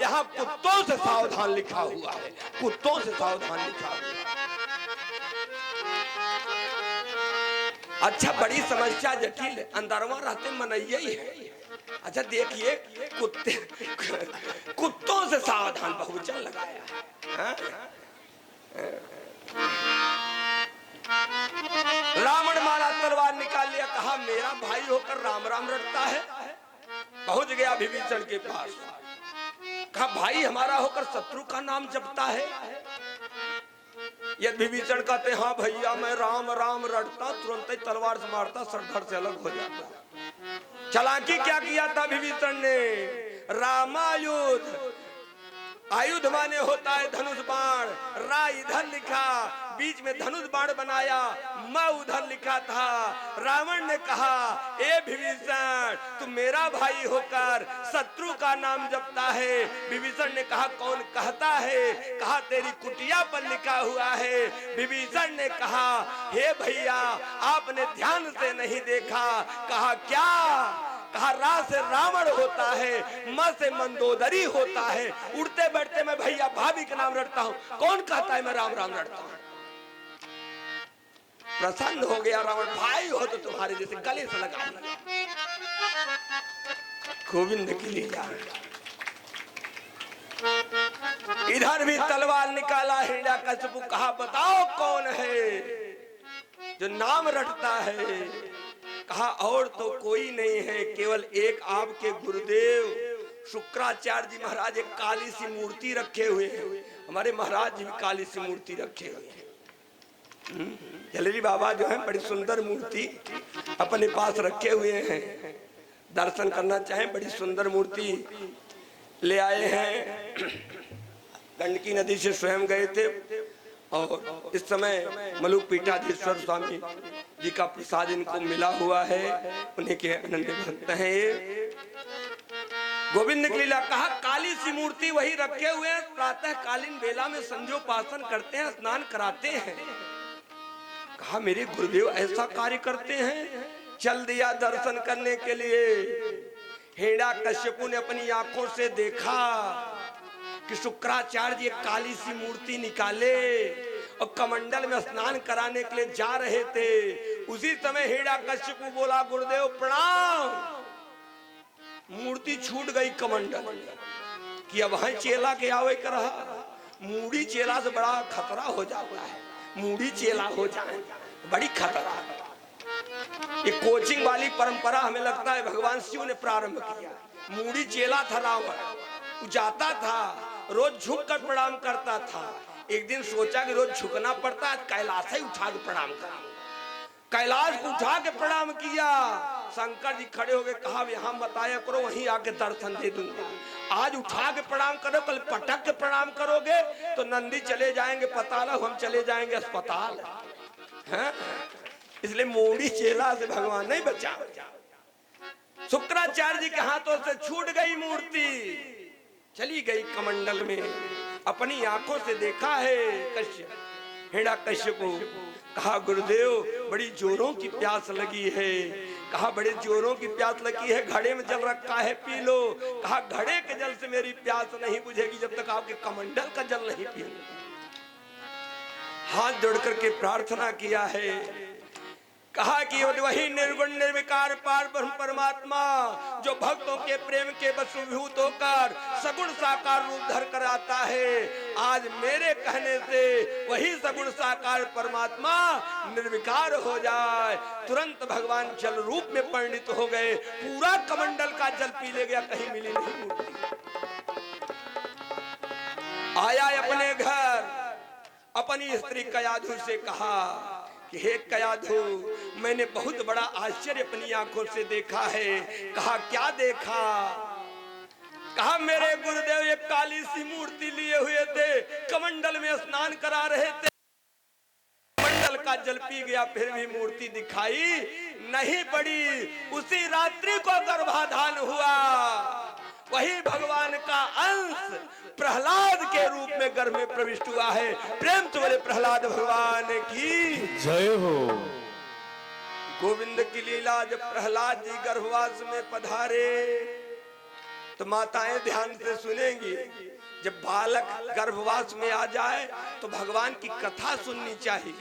यहाँ कुत्तों से सावधान लिखा हुआ है, कुत्तों से सावधान लिखा हुआ है। अच्छा, बड़ी समस्या जटिल, अंदरवा रहते मनैया ही है। अच्छा देखिए, कुत्तों से सावधान बहुवचन लगाया है। रावण मारा, तलवार निकाल लिया, कहा मेरा भाई होकर राम राम रटता है। पहुंच गया विभीषण के पास, कहा भाई हमारा होकर शत्रु का नाम जपता है। यदि विभीषण कहते हाँ भैया मैं राम राम रटता, तुरंत ही तलवार से मारता, सरधर से अलग हो जाता। चालाकी क्या किया था विभीषण ने, रामायुध, आयुध माने होता है धनुष बाण, रा इधर लिखा, बीच में धनुष बाण बनाया, मैं उधर लिखा था। रावण ने कहा ए विभीषण तू मेरा भाई होकर शत्रु का नाम जपता है। विभीषण ने कहा कौन कहता है, कहा तेरी कुटिया पर लिखा हुआ है। विभीषण ने कहा हे भैया आपने ध्यान से नहीं देखा। कहा क्या, कहा रा से रावण होता है, म से मंदोदरी होता है। उड़ते बैठते मैं भैया भाभी का नाम रटता हूँ, कौन कहता है मैं राम राम रटता हूँ। प्रसन्न हो गया रावण, भाई हो तो तुम्हारे जैसे गले से लगा लिया। गोविंद की लीला। इधर भी तलवार निकाला हिरण्यकशिपु, कहा बताओ कौन है जो नाम रटता है। कहा और तो कोई नहीं है, केवल एक आपके गुरुदेव शुक्राचार्य जी महाराज एक काली सी मूर्ति रखे हुए हैं। हमारे महाराज जी भी काली सी मूर्ति रखे हुए हैं। जलेरी बाबा जो है बड़ी सुंदर मूर्ति अपने पास रखे हुए हैं, दर्शन करना चाहें बड़ी सुंदर मूर्ति ले आए हैं। गंडकी नदी से स्वयं गए थे और इस समय मलुक पीठाधीश्वर स्वामी जी का प्रसाद इनको मिला हुआ है, उन्हीं के अनन्य भक्त हैं ये। गोविंद की लीला। कहा काली सी मूर्ति वही रखे हुए हैं, प्रातः कालीन बेला में संध्योपासन करते हैं, स्नान कराते हैं। कहा मेरे गुरुदेव ऐसा कार्य करते हैं। चल दिया दर्शन करने के लिए। हिरण्यकशिपु ने अपनी आंखों से देखा कि शुक्राचार्य जी काली सी मूर्ति निकाले और कमंडल में स्नान कराने के लिए जा रहे थे। उसी समय हिरण्यकशिपु बोला गुरुदेव प्रणाम। मूर्ति छूट गई कमंडल कि अब वहां चेला के आवे कर रहा। मूड़ी चेला से बड़ा खतरा हो जाता है, मूड़ी चेला हो जाए बड़ी खतरा। ये कोचिंग वाली परंपरा हमें लगता है भगवान शिव ने प्रारंभ किया। मूड़ी चेला था रावण, जाता था रोज झुक कर प्रणाम करता था। एक दिन सोचा कि रोज झुकना पड़ता है, कैलाश ही उठा के प्रणाम करा। कैलाश को उठा के प्रणाम किया। शंकर जी खड़े हो गए, कहा यहाँ मत आया करो, वहीं आके दर्शन दे दूंगा। आज उठा के प्रणाम करो, कल पटक के प्रणाम करोगे तो नंदी चले जाएंगे पताल, हम चले जाएंगे अस्पताल। है इसलिए मूड़ी चेला से भगवान नहीं बचा। शुक्राचार्य जी के हाथों से छूट गई मूर्ति, चली गई कमंडल में। अपनी आंखों से देखा है कश्यप हिरण्यकशिपु। कहा गुरुदेव बड़ी जोरों की प्यास लगी है। कहा बड़े जोरों की प्यास लगी है, घड़े में जल रखा है पी लो। कहा घड़े के जल से मेरी प्यास नहीं बुझेगी जब तक आपके कमंडल का जल नहीं पीऊंगा। हाथ जोड़ करके प्रार्थना किया है। कहा कि वही निर्गुण निर्विकार पार ब्रह्म परमात्मा जो भक्तों के प्रेम के वशीभूत होकर सगुण साकार रूप धर कर आता है। आज मेरे कहने से वही सगुण साकार परमात्मा निर्विकार हो जाए। तुरंत भगवान जल रूप में परिणित हो गए, पूरा कमंडल का जल पी ले गया, कहीं मिली नहीं मूर्ति। आया अपने घर, अपनी स्त्री कयाधु से कहा कि हे कयाधु मैंने बहुत बड़ा आश्चर्य अपनी आंखों से देखा है। कहा क्या देखा? कहा मेरे गुरुदेव एक काली सी मूर्ति लिए हुए थे, कमंडल में स्नान करा रहे थे, कमंडल का जल पी गया, फिर भी मूर्ति दिखाई नहीं पड़ी। उसी रात्रि को गर्भाधान हुआ, वही भगवान का अंश प्रहलाद के रूप में गर्भ में प्रविष्ट हुआ है। प्रेम तो बोले प्रहलाद भगवान की जय हो। गोविंद की लीला। जब प्रहलाद जी गर्भवास में पधारे, तो माताएं ध्यान से सुनेंगी, जब बालक गर्भवास में आ जाए तो भगवान की कथा सुननी चाहिए।